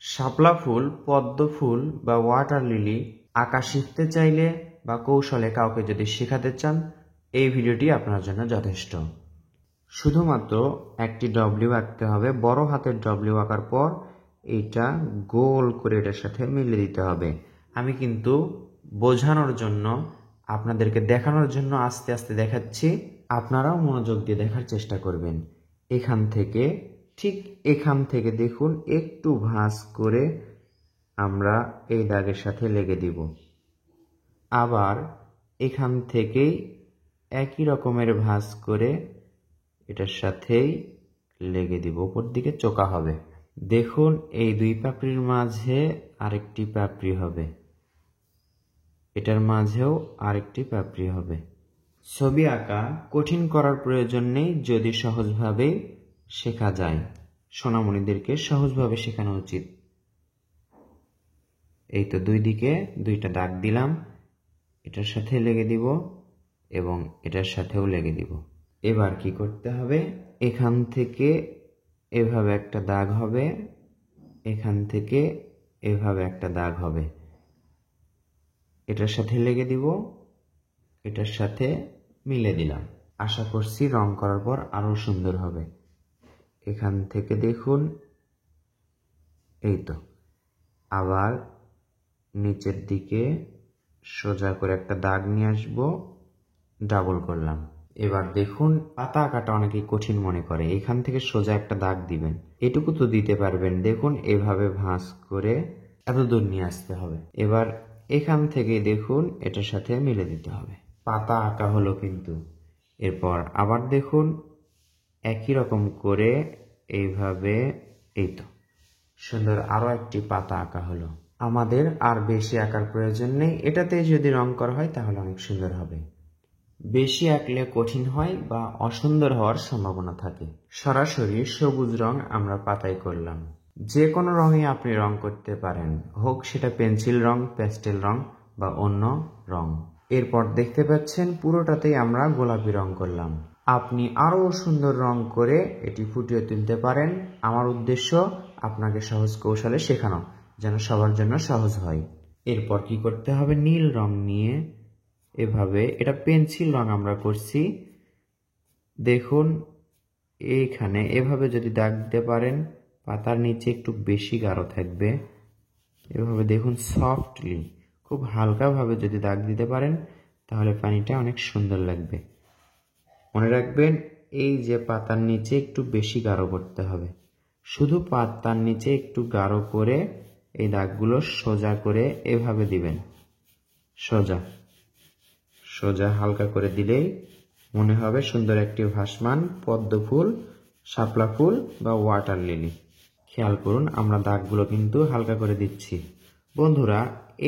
শাপলা ফুল, পদ্ম ফুল বা water lily আঁকা শিখতে চাইলে বা কৌশলে কাউকে যদি শেখাতে চান, এই ভিডিওটি আপনার জন্য যথেষ্ট। শুধুমাত্র একটি ডব্লিউ আঁকতে হবে। বড় হাতের ডব্লিউ আঁকার পর এইটা গোল করে এটার সাথে মিলে দিতে হবে। আমি কিন্তু বোঝানোর জন্য, আপনাদেরকে দেখানোর জন্য আস্তে আস্তে দেখাচ্ছি, আপনারাও মনোযোগ দিয়ে দেখার চেষ্টা করবেন। ঠিক এখান থেকে দেখুন, একটু ভাঁজ করে আমরা এই দাগের সাথে লেগে দিব। আবার এখান থেকেই একই রকমের ভাঁজ করে এটার সাথেই লেগে দিব। উপর দিকে চোকা হবে। দেখুন, এই দুই পাপড়ির মাঝে আরেকটি পাপড়ি হবে, এটার মাঝেও আরেকটি পাপড়ি হবে। ছবি আঁকা কঠিন করার প্রয়োজন নেই যদি সহজভাবে শেখা যায়। সোনামণিদেরকে সহজভাবে শেখানো উচিত। এই তো দুই দিকে দুইটা দাগ দিলাম, এটার সাথে লেগে দিব এবং এটার সাথেও লেগে দিব। এবার কি করতে হবে, এখান থেকে এভাবে একটা দাগ হবে, এখান থেকে এভাবে একটা দাগ হবে, এটার সাথে লেগে দিব, এটার সাথে মিলে দিলাম। আশা করছি রং করার পর আরো সুন্দর হবে। এখান থেকে দেখুন, এই তো আবার নিচের দিকে সোজা করে একটা দাগ নিয়ে আসবো, ডাবল করলাম। এবার দেখুন, পাতা আঁকাটা অনেকেই কঠিন মনে করে। এখান থেকে সোজা একটা দাগ দিবেন, এটুকু তো দিতে পারবেন। দেখুন, এভাবে ভাঁজ করে এত দূর নিয়ে আসতে হবে। এবার এখান থেকে দেখুন, এটার সাথে মিলে দিতে হবে। পাতা আঁকা হলো কিন্তু। এরপর আবার দেখুন, একই রকম করে এইভাবে, এই তো সুন্দর আরো একটি পাতা আঁকা হলো। আমাদের আর বেশি আঁকার প্রয়োজন নেই। এটাতে যদি রং করা হয় তাহলে অনেক সুন্দর হবে। বেশি আঁকলে কঠিন হয় বা অসুন্দর হওয়ার সম্ভাবনা থাকে। সরাসরি সবুজ রং আমরা পাতায় করলাম। যে কোনো রঙে আপনি রং করতে পারেন, হোক সেটা পেন্সিল রং, প্যাস্টেল রং বা অন্য রং। এরপর দেখতে পাচ্ছেন পুরোটাতেই আমরা গোলাপি রং করলাম। আপনি আরো সুন্দর রং করে এটি ফুটিয়ে তুলতে পারেন। আমার উদ্দেশ্য আপনাকে সহজ কৌশলে শেখানো, যেন সবার জন্য সহজ হয়। এরপর কি করতে হবে, নীল রং নিয়ে এভাবে, এটা পেন্সিল রং আমরা করছি, দেখুন এইখানে এভাবে যদি দাগ দিতে পারেন, পাতার নিচে একটু বেশি গাঢ় থাকবে। এভাবে দেখুন, সফটলি খুব হালকাভাবে যদি দাগ দিতে পারেন তাহলে পানিটা অনেক সুন্দর লাগবে। মনে রাখবেন, এই যে পাতার নিচে একটু বেশি গাঢ় করতে হবে। শুধু পাতার নিচে একটু গাঢ় করে এই দাগগুলো সোজা করে এভাবে দিবেন। সোজা সোজা হালকা করে দিলেই মনে হবে সুন্দর একটি ভাসমান পদ্ম ফুল, শাপলা ফুল বা ওয়াটার লিলি। খেয়াল করুন, আমরা দাগগুলো কিন্তু হালকা করে দিচ্ছি। বন্ধুরা,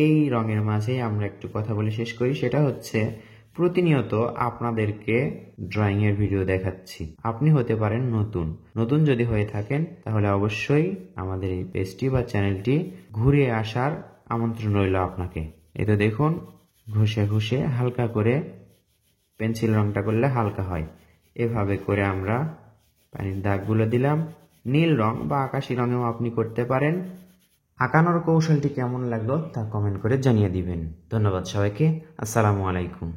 এই রঙের মাঝেই আমরা একটু কথা বলে শেষ করি। সেটা হচ্ছে, প্রতিনিয়ত আপনাদেরকে ড্রয়িং এর ভিডিও দেখাচ্ছি। আপনি হতে পারেন নতুন যদি হয়ে থাকেন তাহলে অবশ্যই আমাদের এই পেজটি বা চ্যানেলটি ঘুরে আসার আমন্ত্রণ রইল আপনাকে। এই তো দেখুন, ঘষে ঘষে হালকা করে পেন্সিল রংটা করলে হালকা হয়। এভাবে করে আমরা পানির দাগগুলো দিলাম। নীল রং বা আকাশি রঙেও আপনি করতে পারেন। আঁকানোর কৌশলটি কেমন লাগলো তা কমেন্ট করে জানিয়ে দিবেন। ধন্যবাদ সবাইকে। আসসালামু আলাইকুম।